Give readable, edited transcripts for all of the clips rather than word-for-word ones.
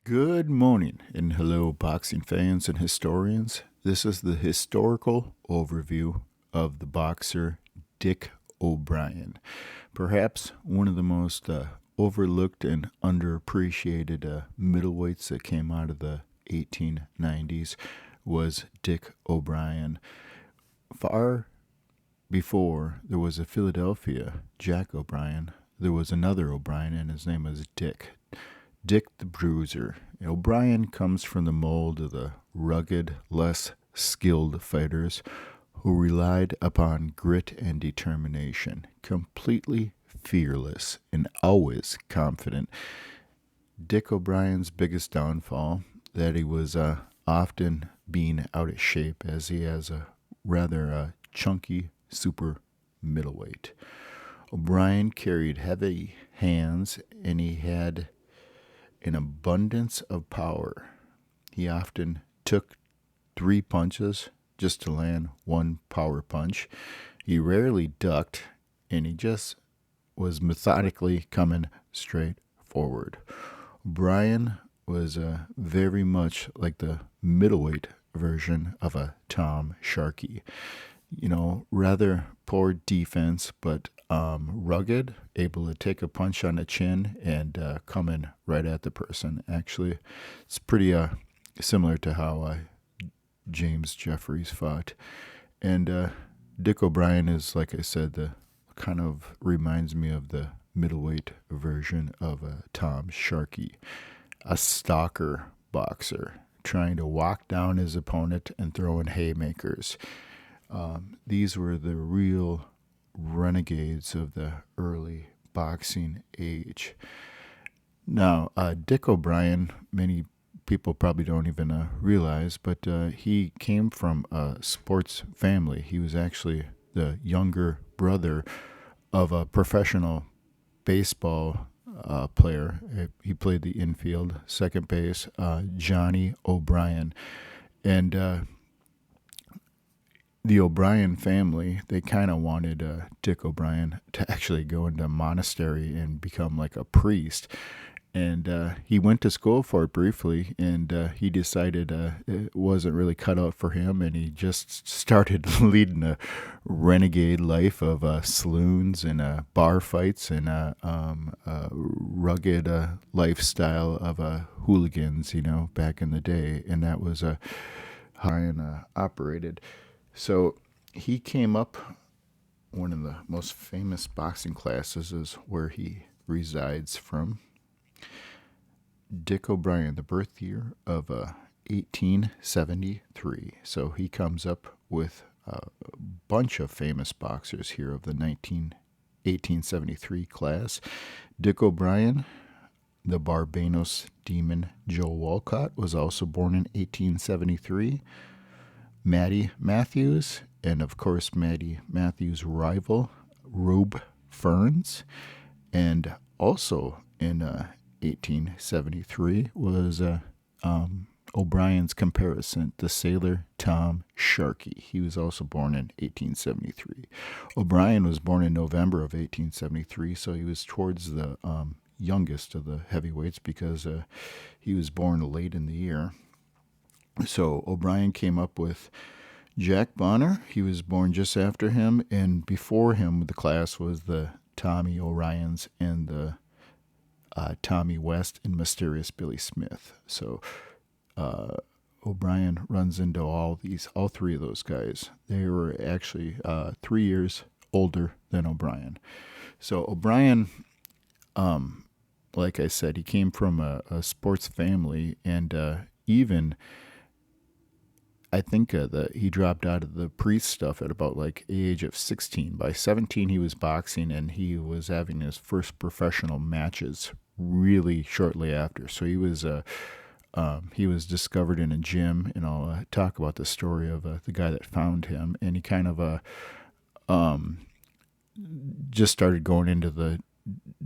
Good morning and hello, boxing fans and historians. This is the historical overview of the boxer Dick O'Brien, perhaps one of the most overlooked and underappreciated middleweights that came out of the 1890s was Dick O'Brien. Far before there was a Philadelphia Jack O'Brien, there was another O'Brien, and his name was Dick the Bruiser. O'Brien comes from the mold of the rugged, less skilled fighters who relied upon grit and determination, completely fearless and always confident. Dick O'Brien's biggest downfall that he was often being out of shape, as he has a rather chunky super middleweight. O'Brien carried heavy hands and he had an abundance of power. He often took 3 punches just to land 1 power punch. He rarely ducked, and he just was methodically coming straight forward. Brien was very much like the middleweight version of a Tom Sharkey. Rather poor defense, but rugged, able to take a punch on the chin and come in right at the person. Actually, it's pretty similar to how James Jeffries fought. And Dick O'Brien is, like I said, the kind of reminds me of the middleweight version of Tom Sharkey, a stalker boxer trying to walk down his opponent and throw in haymakers. These were the real renegades of the early boxing age. Now, Dick O'Brien, many people probably don't even realize, but he came from a sports family. He was actually the younger brother of a professional baseball player. He played the infield, second base, Johnnie O'Brien. And the O'Brien family, they kind of wanted Dick O'Brien to actually go into a monastery and become like a priest. And he went to school for it briefly, and he decided it wasn't really cut out for him, and he just started leading a renegade life of saloons and bar fights and rugged lifestyle of hooligans, back in the day. And that was how Brian operated. So he came up, one of the most famous boxing classes is where he resides from. Dick O'Brien, the birth year of 1873. So he comes up with a bunch of famous boxers here of the 1873 class. Dick O'Brien, the Barbados Demon Joe Walcott, was also born in 1873. Matty Matthews, and of course Matty Matthews' rival, Rube Ferns. And also in 1873 was O'Brien's comparison, the sailor Tom Sharkey. He was also born in 1873. O'Brien was born in November of 1873, so he was towards the youngest of the heavyweights because he was born late in the year. So O'Brien came up with Jack Bonner. He was born just after him, and before him, the class was the Tommy O'Ryans and the Tommy West and Mysterious Billy Smith. So O'Brien runs into all 3 of those guys. They were actually 3 years older than O'Brien. So O'Brien, like I said, he came from a sports family, and even I think that he dropped out of the priest stuff at about like the age of 16. By 17, he was boxing, and he was having his first professional matches really shortly after. So he was discovered in a gym, and I'll talk about the story of the guy that found him. And he kind of just started going into the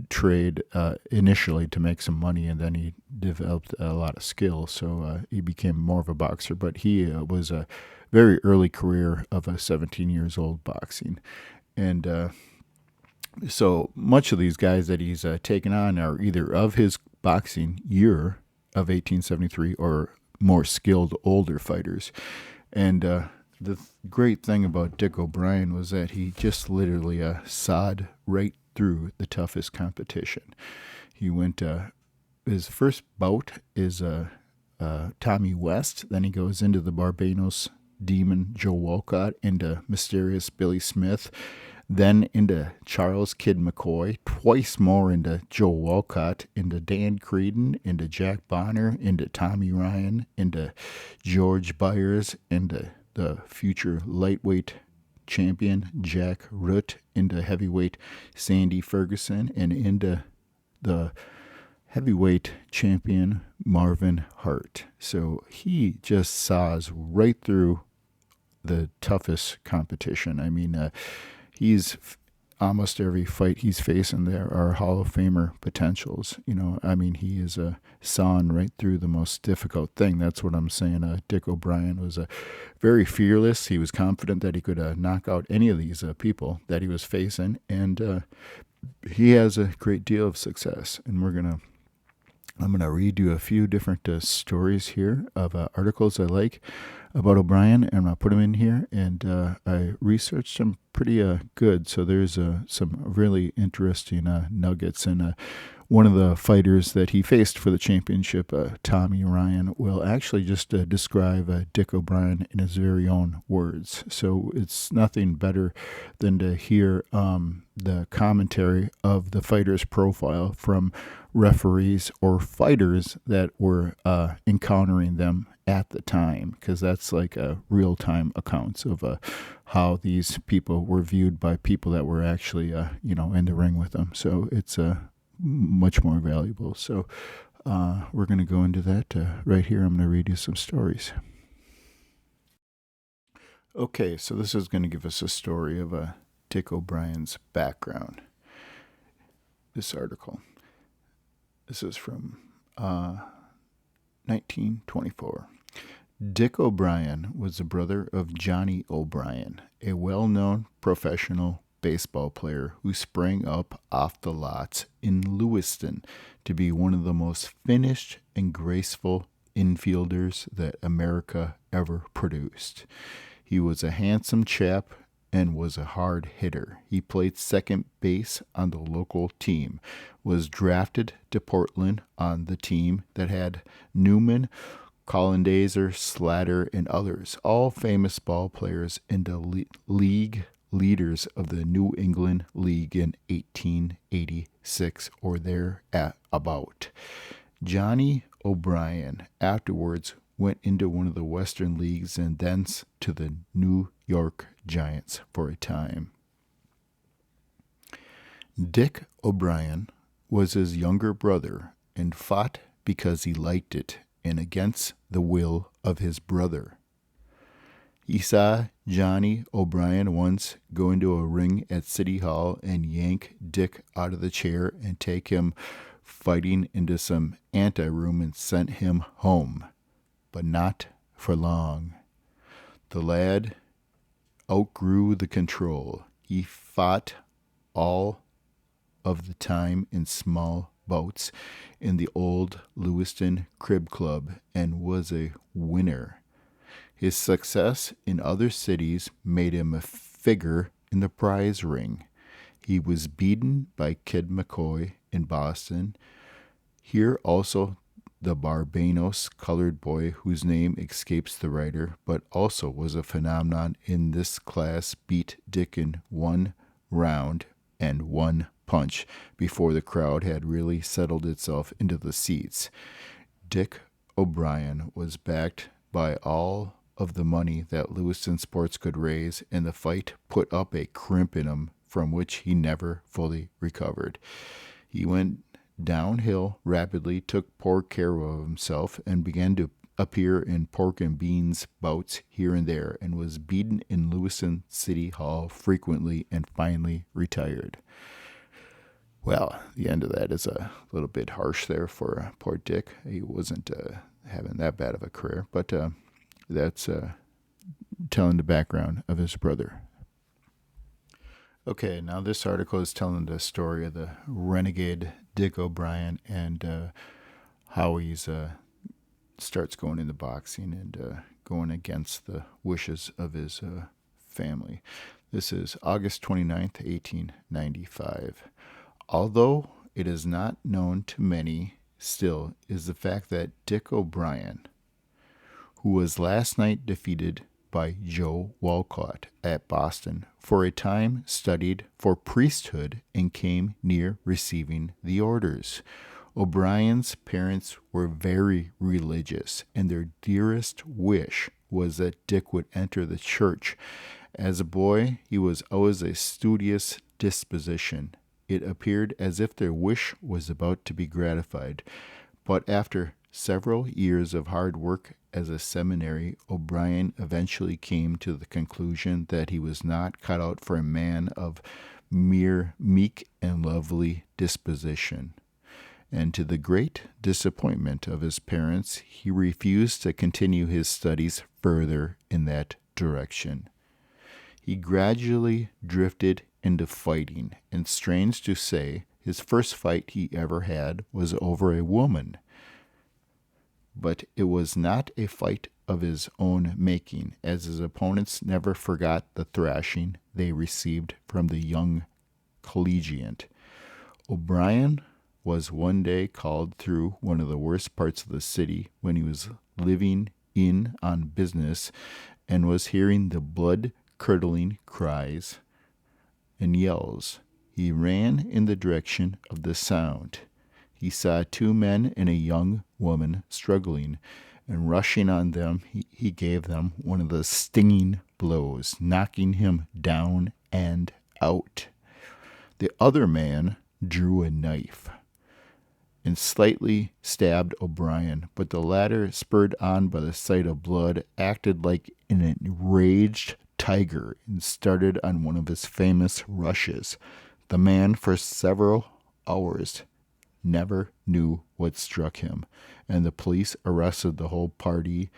trade initially to make some money, and then he developed a lot of skill, so he became more of a boxer. But he was a very early career of a 17 years old boxing. And so much of these guys that he's taken on are either of his boxing year of 1873 or more skilled older fighters. And the great thing about Dick O'Brien was that he just literally sawed right through the toughest competition. He went, his first bout is Tommy West. Then he goes into the Barbados Demon Joe Walcott, into Mysterious Billy Smith, then into Charles Kid McCoy, twice more into Joe Walcott, into Dan Creedon, into Jack Bonner, into Tommy Ryan, into George Byers, into the future lightweight champion Jack Root, into heavyweight Sandy Ferguson, and into the heavyweight champion Marvin Hart. So he just saws right through the toughest competition. I mean, he's almost every fight he's facing there are Hall of Famer potentials. I mean, he is sawing right through the most difficult thing. That's what I'm saying. Dick O'Brien was very fearless. He was confident that he could knock out any of these people that he was facing, and he has a great deal of success. And I'm gonna read you a few different stories here of articles I like about O'Brien, and I'll put them in here. And I researched them pretty good, so there's some really interesting nuggets. And one of the fighters that he faced for the championship, Tommy Ryan, will actually just describe Dick O'Brien in his very own words. So it's nothing better than to hear the commentary of the fighter's profile from referees or fighters that were encountering them at the time, because that's like real-time accounts of how these people were viewed by people that were actually in the ring with them. So it's much more valuable. So we're going to go into that right here. I'm going to read you some stories. Okay, so this is going to give us a story of Dick O'Brien's background. This article. This is from 1924. Dick O'Brien was the brother of Johnnie O'Brien, a well-known professional baseball player who sprang up off the lots in Lewiston to be one of the most finished and graceful infielders that America ever produced. He was a handsome chap and was a hard hitter. He played second base on the local team, was drafted to Portland on the team that had Newman, Colondazer, Slatter, and others, all famous ball players in the league leaders of the New England League in 1886 or thereabout. Johnnie O'Brien afterwards went into one of the Western Leagues and thence to the New York Giants for a time. Dick O'Brien was his younger brother and fought because he liked it and against the will of his brother. He saw Johnnie O'Brien once go into a ring at City Hall and yank Dick out of the chair and take him fighting into some anteroom and sent him home. But not for long. The lad outgrew the control. He fought all of the time in small bouts in the old Lewiston Crib Club and was a winner. His success in other cities made him a figure in the prize ring. He was beaten by Kid McCoy in Boston. Here also the Barbados colored boy, whose name escapes the writer, but also was a phenomenon in this class, beat Dick in one round and one punch before the crowd had really settled itself into the seats. Dick O'Brien was backed by all of the money that Lewiston Sports could raise, and the fight put up a crimp in him from which he never fully recovered. He went downhill rapidly, took poor care of himself, and began to appear in pork and beans bouts here and there, and was beaten in Lewiston City Hall frequently and finally retired. Well, the end of that is a little bit harsh there for poor Dick. He wasn't having that bad of a career, but that's telling the background of his brother. Okay, now this article is telling the story of the renegade Dick O'Brien and how he's starts going into boxing and going against the wishes of his family. This is August 29th, 1895. Although it is not known to many still is the fact that Dick O'Brien, who was last night defeated by Joe Walcott at Boston, for a time studied for priesthood and came near receiving the orders. O'Brien's parents were very religious, and their dearest wish was that Dick would enter the church. As a boy, he was always a studious disposition. It appeared as if their wish was about to be gratified. But after several years of hard work as a seminary, O'Brien eventually came to the conclusion that he was not cut out for a man of mere meek and lovely disposition. And to the great disappointment of his parents, he refused to continue his studies further in that direction. He gradually drifted into fighting, and strange to say, his first fight he ever had was over a woman. But it was not a fight of his own making, as his opponents never forgot the thrashing they received from the young collegiate. O'Brien was one day called through one of the worst parts of the city when he was living in on business and was hearing the blood-curdling cries and yells. He ran in the direction of the sound. He saw two men and a young woman struggling, and rushing on them, he gave them one of the stinging blows, knocking him down and out. The other man drew a knife and slightly stabbed O'Brien, but the latter, spurred on by the sight of blood, acted like an enraged tiger and started on one of his famous rushes. The man, for several hours, never knew what struck him, and the police arrested the whole party,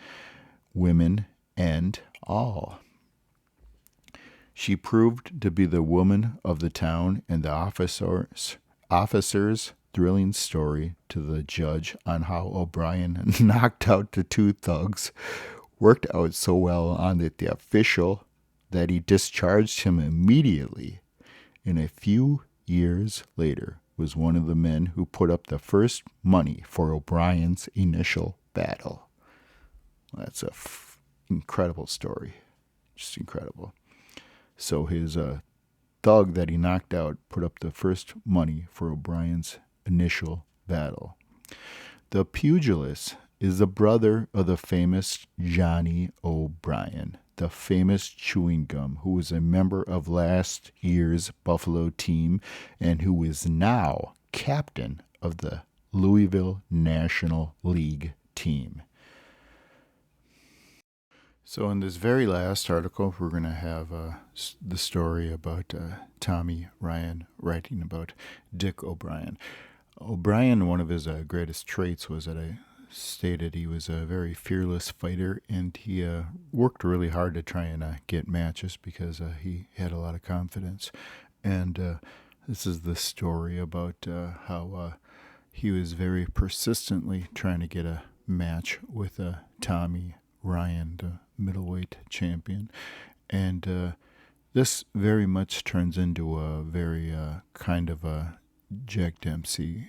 women and all. She proved to be the woman of the town, and the officer's thrilling story to the judge on how O'Brien knocked out the two thugs worked out so well on the official that he discharged him immediately. And a few years later was one of the men who put up the first money for O'Brien's initial battle. That's a incredible story. Just incredible. So his thug that he knocked out put up the first money for O'Brien's initial battle. The pugilist is the brother of the famous Johnnie O'Brien, the famous chewing gum, who was a member of last year's Buffalo team and who is now captain of the Louisville National League team. So in this very last article, we're going to have the story about Tommy Ryan writing about Dick O'Brien. O'Brien, one of his greatest traits was that I stated he was a very fearless fighter, and he worked really hard to try and get matches because he had a lot of confidence. And this is the story about how he was very persistently trying to get a match with Tommy Ryan, the middleweight champion. And this very much turns into a very kind of a Jack Dempsey,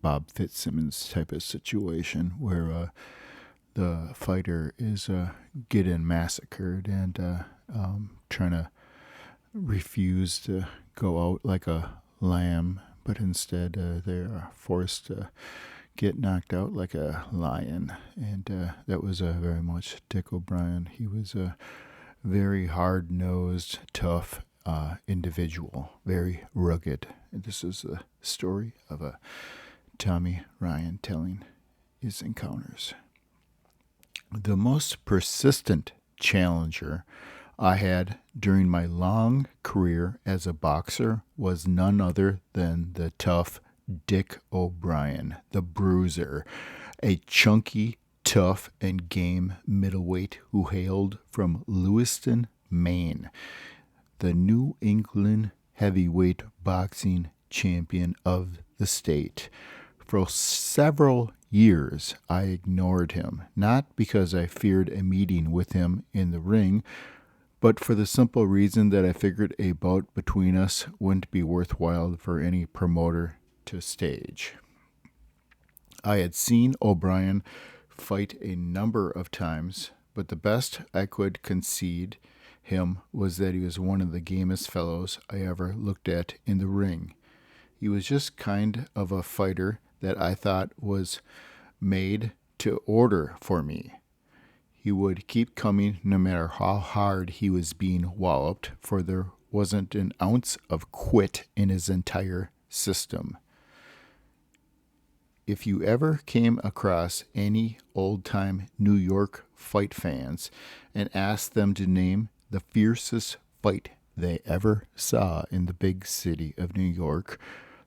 Bob Fitzsimmons type of situation where the fighter is getting massacred and trying to refuse to go out like a lamb, but instead they are forced to get knocked out like a lion. And that was very much Dick O'Brien. He was a very hard-nosed, tough individual, very rugged. And this is the story of Tommy Ryan telling his encounters. The most persistent challenger I had during my long career as a boxer was none other than the tough Dick O'Brien, the Bruiser, a chunky, tough, and game middleweight who hailed from Lewiston, Maine, the New England heavyweight boxing champion of the state. For several years, I ignored him, not because I feared a meeting with him in the ring, but for the simple reason that I figured a bout between us wouldn't be worthwhile for any promoter to stage. I had seen O'Brien fight a number of times, but the best I could concede him was that he was one of the gamest fellows I ever looked at in the ring. He was just kind of a fighter that I thought was made to order for me. He would keep coming no matter how hard he was being walloped, for there wasn't an ounce of quit in his entire system. If you ever came across any old-time New York fight fans and asked them to name the fiercest fight they ever saw in the big city of New York,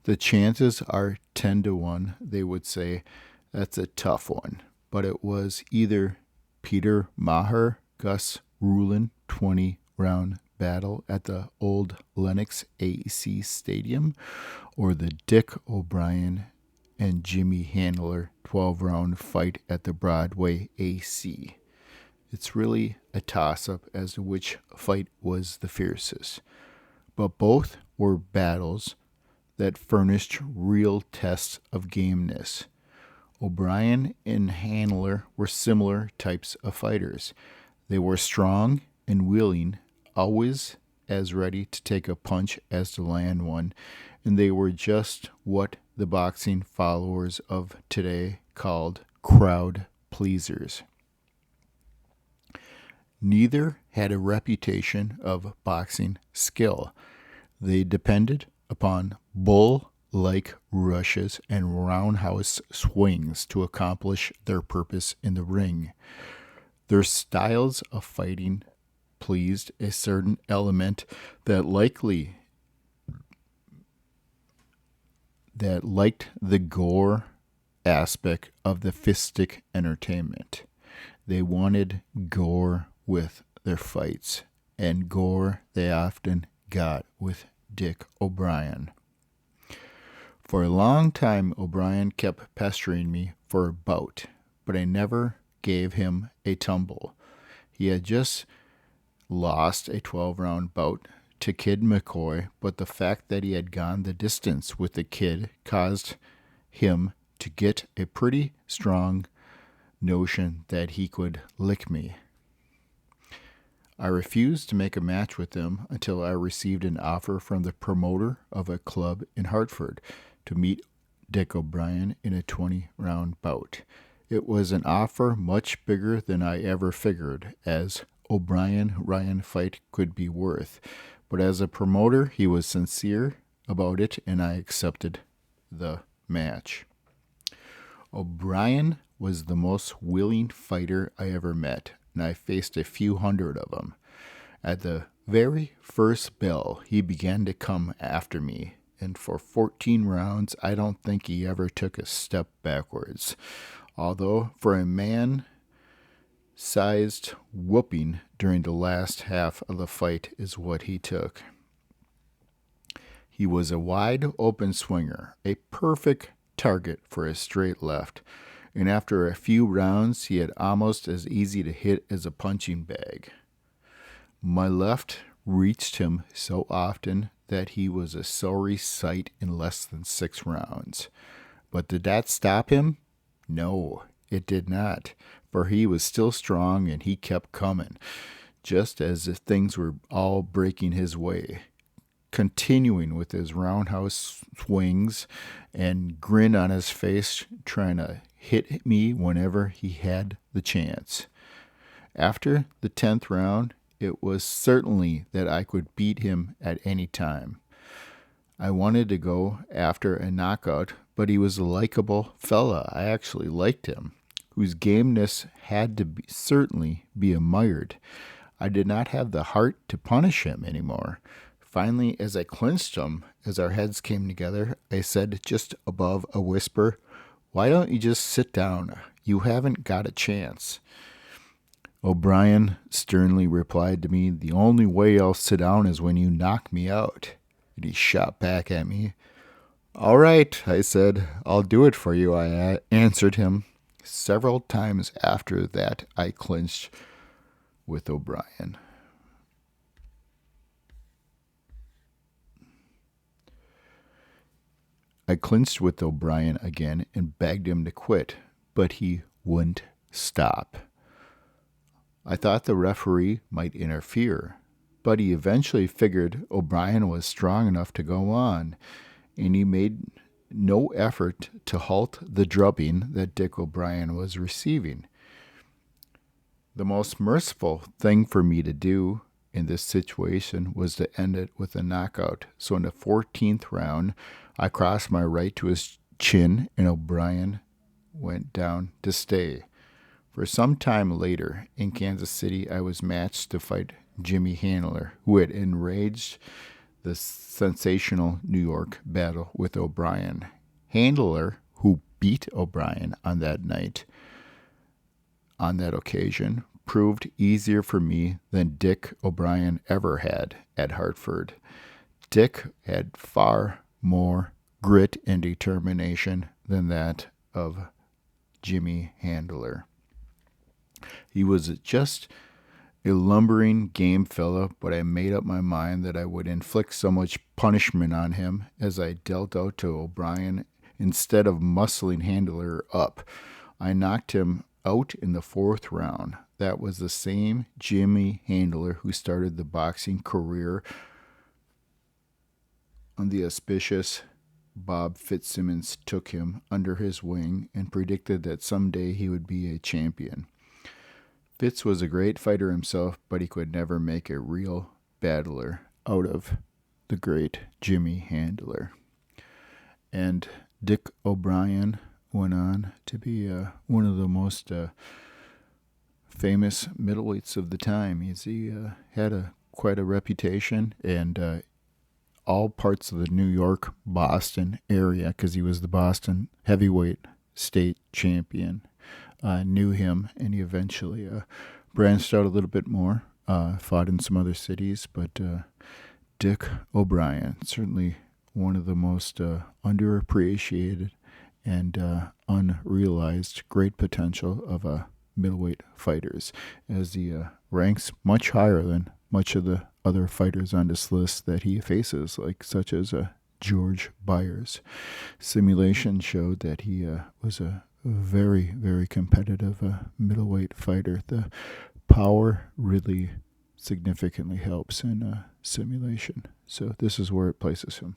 the chances are 10-1 they would say, that's a tough one. But it was either Peter Maher, Gus Rulin 20-round battle at the old Lenox AC Stadium, or the Dick O'Brien and Jimmy Handler 12-round fight at the Broadway AC. It's really a toss-up as to which fight was the fiercest. But both were battles that furnished real tests of gameness. O'Brien and Handler were similar types of fighters. They were strong and willing, always as ready to take a punch as to land one, and they were just what the boxing followers of today called crowd pleasers. Neither had a reputation of boxing skill. They depended upon bull-like rushes and roundhouse swings to accomplish their purpose in the ring. Their styles of fighting pleased a certain element that liked the gore aspect of the fistic entertainment. They wanted gore with their fights, and gore they often got with Dick O'Brien. For a long time, O'Brien kept pestering me for a bout, but I never gave him a tumble. He had just lost a 12-round bout to Kid McCoy, but the fact that he had gone the distance with the kid caused him to get a pretty strong notion that he could lick me. I refused to make a match with him until I received an offer from the promoter of a club in Hartford to meet Dick O'Brien in a 20-round bout. It was an offer much bigger than I ever figured as O'Brien-Ryan fight could be worth, but as a promoter he was sincere about it and I accepted the match. O'Brien was the most willing fighter I ever met, and I faced a few hundred of them. At the very first bell, he began to come after me, and for 14 rounds, I don't think he ever took a step backwards. Although, for a man-sized whooping during the last half of the fight is what he took. He was a wide-open swinger, a perfect target for a straight left, and after a few rounds he had almost as easy to hit as a punching bag. My left reached him so often that he was a sorry sight in less than 6 rounds. But did that stop him? No, it did not, for he was still strong and he kept coming, just as if things were all breaking his way, continuing with his roundhouse swings and grin on his face, trying to hit me whenever he had the chance. After the 10th round, it was certainly that I could beat him at any time. I wanted to go after a knockout, but he was a likable fella. I actually liked him, whose gameness had to certainly be admired. I did not have the heart to punish him anymore. Finally, as I clinched him, as our heads came together, I said just above a whisper, "Why don't you just sit down? You haven't got a chance." O'Brien sternly replied to me, "The only way I'll sit down is when you knock me out." And he shot back at me, All right, I said, I'll do it for you. I answered him. Several times after that, I clinched with O'Brien. I clinched with O'Brien again and begged him to quit, but he wouldn't stop. I thought the referee might interfere, but he eventually figured O'Brien was strong enough to go on, and he made no effort to halt the drubbing that Dick O'Brien was receiving. The most merciful thing for me to do in this situation was to end it with a knockout. So in the 14th round, I crossed my right to his chin, and O'Brien went down to stay. For some time later, in Kansas City, I was matched to fight Jimmy Handler, who had enraged the sensational New York battle with O'Brien. Handler, who beat O'Brien on that night, on that occasion, proved easier for me than Dick O'Brien ever had at Hartford. Dick had far more grit and determination than that of Jimmy Handler. He was just a lumbering game fella, but I made up my mind that I would inflict so much punishment on him as I dealt out to O'Brien instead of muscling Handler up. I knocked him out in the 4th round. That was the same Jimmy Handler who started the boxing career on the auspicious Bob Fitzsimmons took him under his wing and predicted that someday he would be a champion. Fitz was a great fighter himself, but he could never make a real battler out of the great Jimmy Handler. And Dick O'Brien went on to be one of the most famous middleweights of the time. He had quite a reputation, and all parts of the New York, Boston area, because he was the Boston heavyweight state champion, knew him, and he eventually branched out a little bit more, fought in some other cities, but Dick O'Brien, certainly one of the most underappreciated and unrealized great potential of middleweight fighters, as he ranks much higher than much of the other fighters on this list that he faces, like such as George Byers. Simulation showed that he was a very, very competitive middleweight fighter. The power really significantly helps in simulation. So this is where it places him.